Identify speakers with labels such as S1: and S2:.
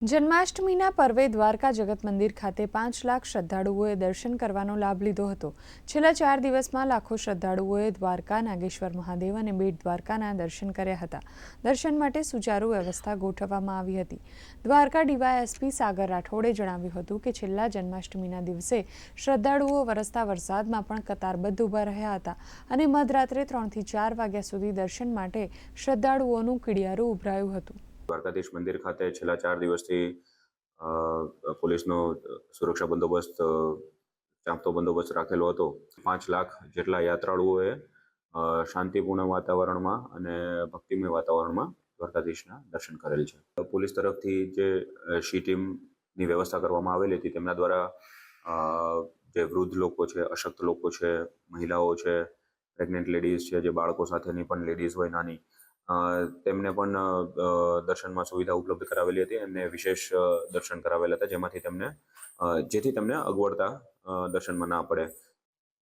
S1: જન્માષ્ટમીના પર્વે દ્વારકા જગત મંદિર ખાતે 5 લાખ શ્રદ્ધાળુઓએ દર્શન કરવાનો લાભ લીધો હતો। છેલ્લા 4 દિવસમાં લાખો શ્રદ્ધાળુઓએ દ્વારકા નાગેશ્વર મહાદેવ અને બેટ દ્વારકાના દર્શન કર્યા હતા। દર્શન માટે સુચારુ વ્યવસ્થા ગોઠવવામાં આવી હતી। દ્વારકા ડીવાયએસપી સાગર રાઠોડે જણાવ્યું હતું કે છેલ્લા જન્માષ્ટમીના દિવસે શ્રદ્ધાળુઓ વરસતા વરસાદમાં પણ કતારબદ્ધ ઊભા રહ્યા હતા અને મધરાત્રે 3 થી 4 વાગ્યા સુધી દર્શન માટે શ્રદ્ધાળુઓનું કીડિયારું ઉભરાયું હતું।
S2: દ્વારકાધીશ મંદિર ખાતે છેલ્લા 4 દિવસથી પોલીસનો સુરક્ષા બંદોબસ્ત ચાંપતો બંદોબસ્ત રાખેલો હતો। 5 લાખ જેટલા યાત્રાળુઓએ શાંતિપૂર્ણ વાતાવરણમાં અને ભક્તિમય વાતાવરણમાં દ્વારકાધીશના દર્શન કરેલ છે। પોલીસ તરફથી જે શી ટીમની વ્યવસ્થા કરવામાં આવેલી હતી તેમના દ્વારા જે વૃદ્ધ લોકો છે, અશક્ત લોકો છે, મહિલાઓ છે, પ્રેગ્નન્ટ લેડીઝ છે, જે બાળકો સાથેની પણ લેડીઝ હોય નાની, તેમને પણ દર્શનમાં સુવિધા ઉપલબ્ધ કરાવેલી હતી। એમને વિશેષ દર્શન કરાવેલા હતા જેથી તેમને અગવડતા દર્શનમાં ના પડે